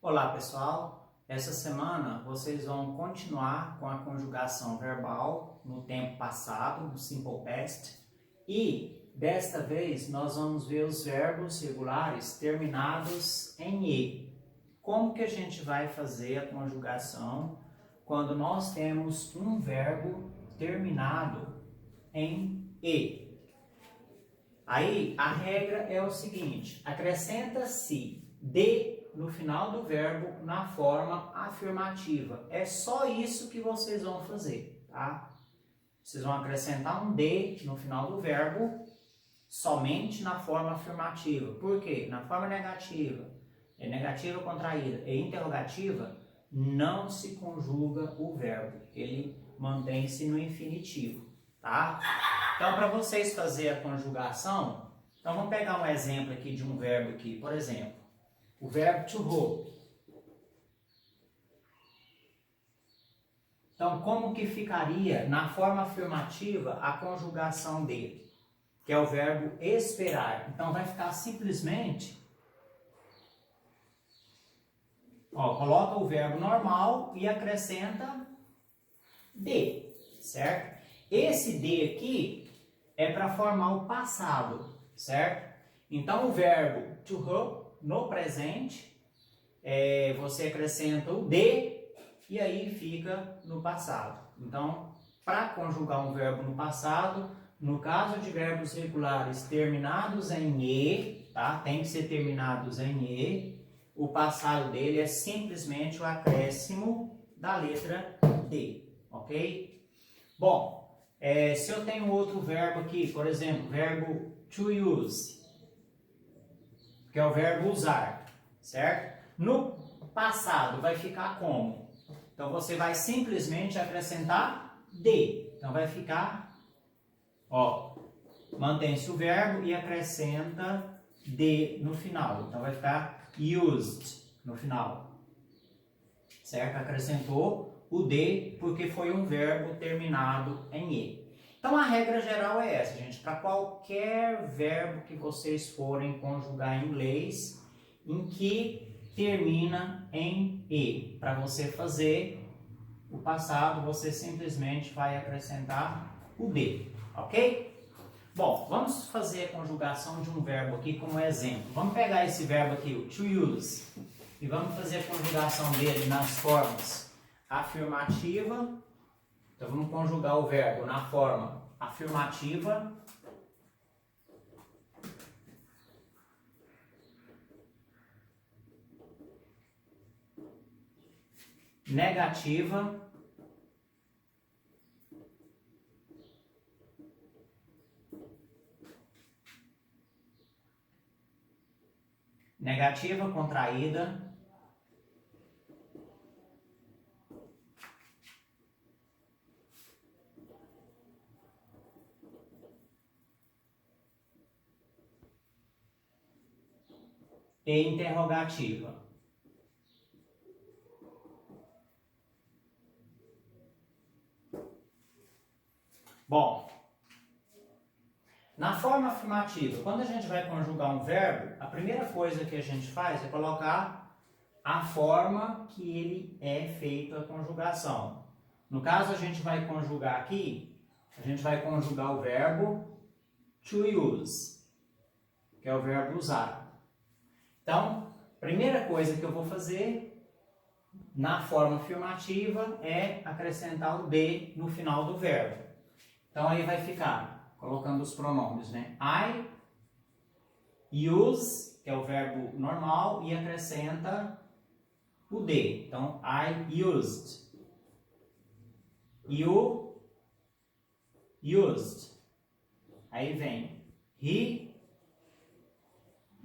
Olá pessoal, essa semana vocês vão continuar com a conjugação verbal no tempo passado, no Simple Past, e desta vez nós vamos ver os verbos regulares terminados em E. Como que a gente vai fazer a conjugação quando nós temos um verbo terminado em E? Aí a regra é o seguinte: acrescenta-se de no final do verbo na forma afirmativa. É só isso que vocês vão fazer, tá? Vocês vão acrescentar um de no final do verbo somente na forma afirmativa. Por quê? Na forma negativa, negativa contraída e interrogativa, não se conjuga o verbo. Ele mantém-se no infinitivo, tá? Então, para vocês fazerem a conjugação, então vamos pegar um exemplo aqui de um verbo aqui, por exemplo. O verbo to hold. Então, como que ficaria na forma afirmativa a conjugação dele? Que é o verbo esperar. Então, vai ficar simplesmente... coloca o verbo normal e acrescenta de, certo? Esse de aqui é para formar o passado, certo? Então, o verbo to hold no presente, você acrescenta o de e aí fica no passado. Então, para conjugar um verbo no passado, no caso de verbos regulares terminados em E, tá? Tem que ser terminados em E, o passado dele é simplesmente o acréscimo da letra D, ok? Bom, se eu tenho outro verbo aqui, por exemplo, verbo to use, que é o verbo usar, certo? No passado vai ficar como? Então você vai simplesmente acrescentar de. Então vai ficar, mantém-se o verbo e acrescenta de no final. Então vai ficar used no final, certo? Acrescentou o de porque foi um verbo terminado em E. Então a regra geral é essa, gente. Para qualquer verbo que vocês forem conjugar em inglês, em que termina em E, para você fazer o passado, você simplesmente vai acrescentar o de, ok? Bom, vamos fazer a conjugação de um verbo aqui como exemplo. Vamos pegar esse verbo aqui, o to use, e vamos fazer a conjugação dele nas formas afirmativa. Então, vamos conjugar o verbo na forma afirmativa, negativa, negativa contraída, e interrogativa. Bom, na forma afirmativa, quando a gente vai conjugar um verbo, a primeira coisa que a gente faz é colocar a forma que ele é feito a conjugação. No caso, a gente vai conjugar aqui, a gente vai conjugar o verbo to use, que é o verbo usar. Então, primeira coisa que eu vou fazer na forma afirmativa é acrescentar o de no final do verbo. Então, aí vai ficar, colocando os pronomes, né? I use, que é o verbo normal, e acrescenta o de. Então, I used. You used. Aí vem he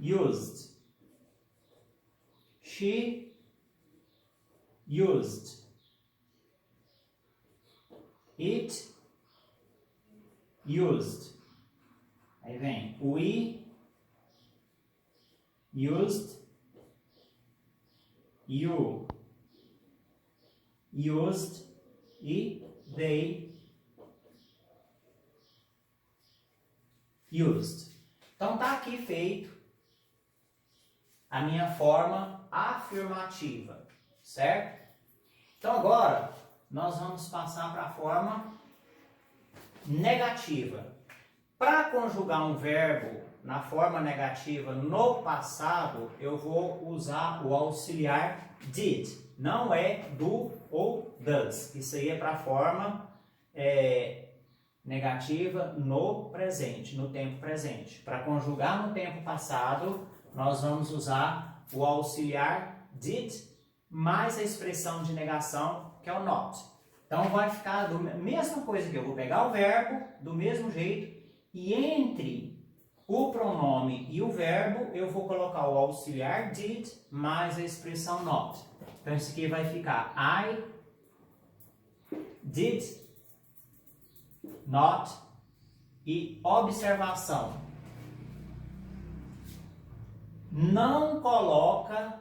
used. She used. It used. Aí vem we used. You used. E they used. Então tá aqui feito a minha forma afirmativa, certo? Então agora nós vamos passar para a forma negativa. Para conjugar um verbo na forma negativa no passado, eu vou usar o auxiliar did. Não é do ou does. Isso aí é para a forma negativa no presente, no tempo presente. Para conjugar no tempo passado, nós vamos usar o auxiliar did mais a expressão de negação, que é o not. Então vai ficar a mesma coisa que eu vou pegar o verbo do mesmo jeito e entre o pronome e o verbo eu vou colocar o auxiliar did mais a expressão not. Então isso aqui vai ficar I did not e observação. Não coloca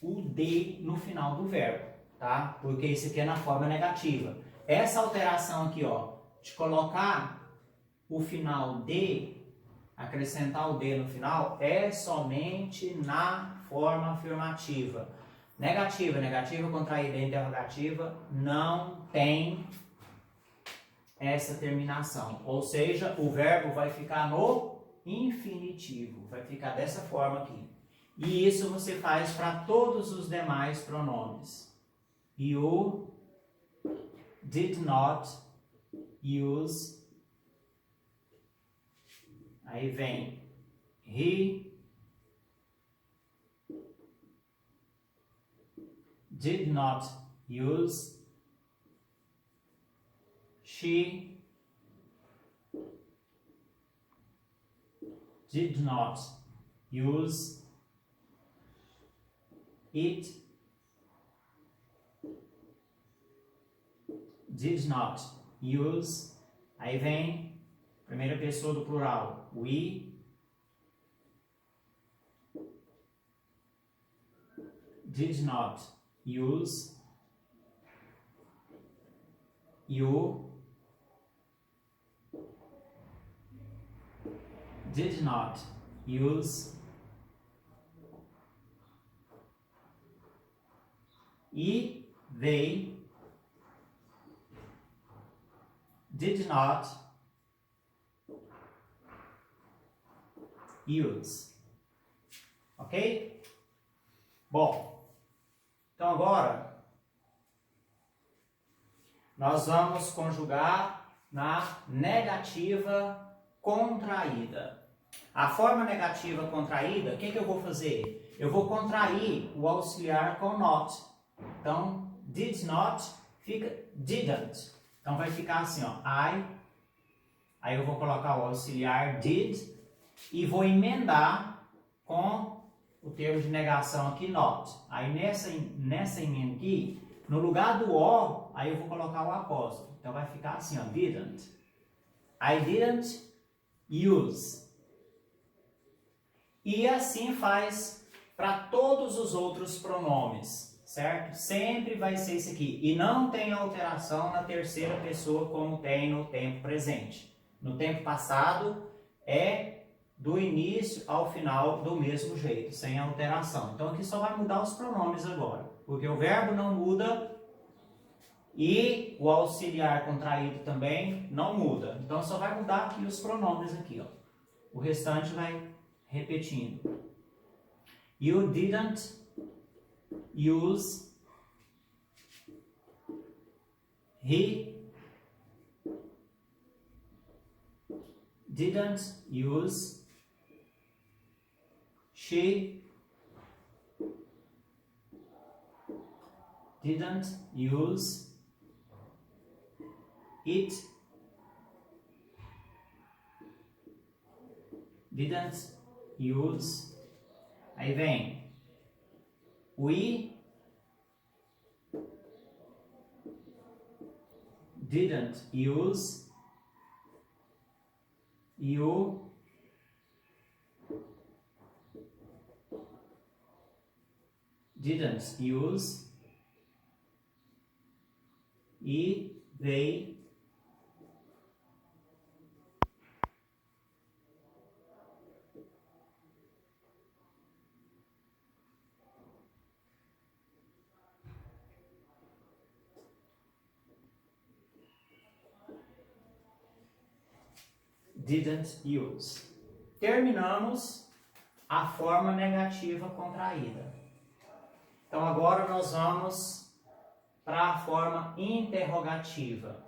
o D no final do verbo, tá? Porque isso aqui é na forma negativa. Essa alteração aqui, ó, de colocar o final D, acrescentar o D no final, é somente na forma afirmativa. Negativa, negativa, contraída, interrogativa, não tem essa terminação. Ou seja, o verbo vai ficar no infinitivo, vai ficar dessa forma aqui. E isso você faz para todos os demais pronomes. You did not use. Aí vem he did not use. She did not use. It did not use. Aí vem primeira pessoa do plural. We did not use. You did not use. E they did not use. Ok? Bom, então agora nós vamos conjugar na negativa contraída. A forma negativa contraída, o que eu vou fazer? Eu vou contrair o auxiliar com not. Então, did not fica didn't. Então vai ficar assim, ó, aí eu vou colocar o auxiliar did e vou emendar com o termo de negação aqui, not. Aí nessa emenda aqui, no lugar do O, aí eu vou colocar o apóstrofo. Então vai ficar assim, ó, didn't. I didn't use. E assim faz para todos os outros pronomes, certo? Sempre vai ser isso aqui. E não tem alteração na terceira pessoa como tem no tempo presente. No tempo passado é do início ao final do mesmo jeito, sem alteração. Então aqui só vai mudar os pronomes agora, porque o verbo não muda e o auxiliar contraído também não muda. Então só vai mudar aqui os pronomes aqui, ó. O restante vai repetindo. You didn't use. He didn't use. She didn't use. It didn't use. Aí vem we didn't use. You didn't use. E they didn't use. Terminamos a forma negativa contraída. Então agora nós vamos para a forma interrogativa.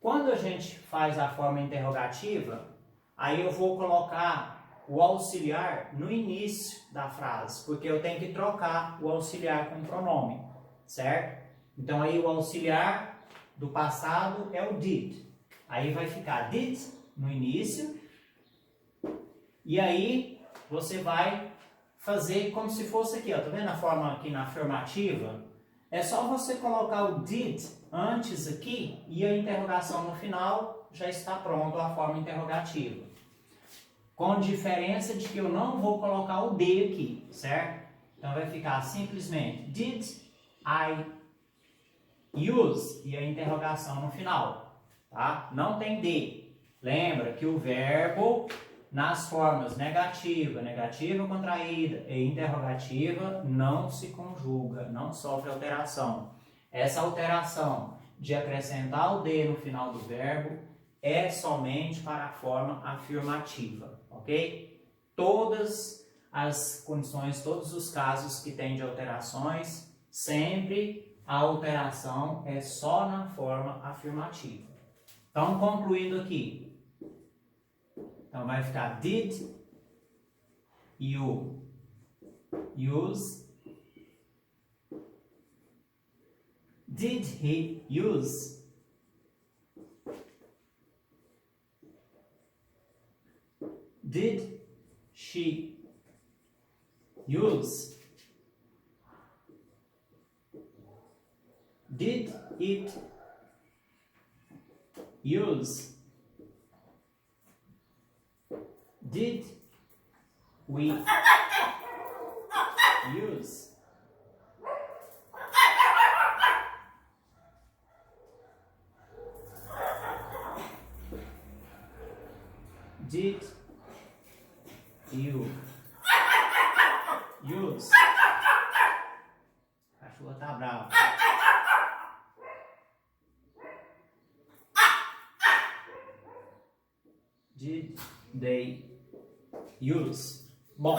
Quando a gente faz a forma interrogativa, aí eu vou colocar o auxiliar no início da frase, porque eu tenho que trocar o auxiliar com o pronome, certo? Então aí o auxiliar do passado é o did. Aí vai ficar did no início, e aí você vai fazer como se fosse aqui, ó, tá vendo a forma aqui na afirmativa? É só você colocar o did antes aqui e a interrogação no final já está pronto a forma interrogativa. Com diferença de que eu não vou colocar o D aqui, certo? Então vai ficar simplesmente did I use e a interrogação no final, tá? Não tem D. Lembra que o verbo nas formas negativa, negativa contraída e interrogativa não se conjuga, não sofre alteração. Essa alteração de acrescentar o D no final do verbo é somente para a forma afirmativa, ok? Todas as condições, todos os casos que tem de alterações, sempre a alteração é só na forma afirmativa. Então, concluindo aqui. Então, vai ficar did you use? Did he use? Did she use? Did it use? Did we use? Did you use? A cachorra tá brava. Did they use? Bom,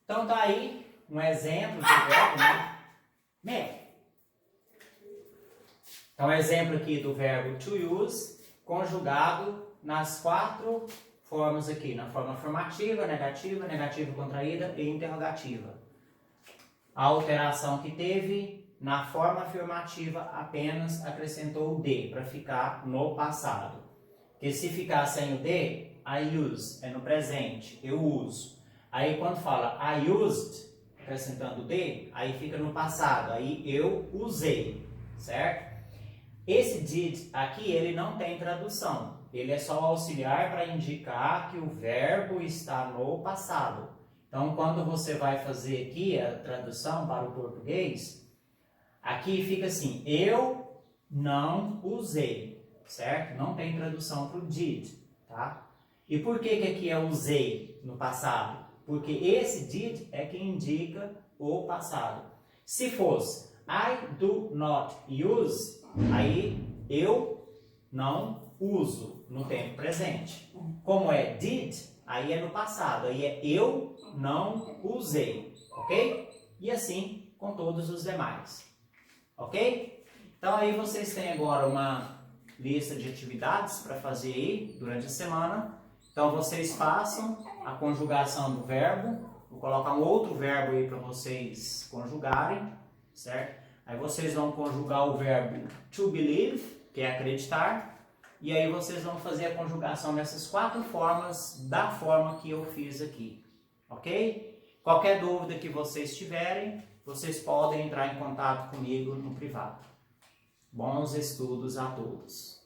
então tá aí um exemplo de verbo, né? Então, um exemplo aqui do verbo to use, conjugado nas 4 formas aqui, na forma afirmativa, negativa, negativa contraída e interrogativa. A alteração que teve na forma afirmativa apenas acrescentou o D para ficar no passado. Porque se ficar sem o D, I use, é no presente, eu uso. Aí quando fala I used, acrescentando o D, aí fica no passado, aí eu usei, certo? Esse did aqui, ele não tem tradução, ele é só o auxiliar para indicar que o verbo está no passado. Então, quando você vai fazer aqui a tradução para o português, aqui fica assim, eu não usei, certo? Não tem tradução para o did, tá? E por que aqui é usei no passado? Porque esse did é que indica o passado. Se fosse I do not use, aí eu não uso no tempo presente. Como é did, aí é no passado, aí é eu não usei, ok? E assim com todos os demais, ok? Então aí vocês têm agora uma lista de atividades para fazer aí durante a semana. Então vocês façam a conjugação do verbo. Vou colocar um outro verbo aí para vocês conjugarem, certo? Aí vocês vão conjugar o verbo to believe, que é acreditar. E aí vocês vão fazer a conjugação dessas 4 formas da forma que eu fiz aqui, ok? Qualquer dúvida que vocês tiverem, vocês podem entrar em contato comigo no privado. Bons estudos a todos!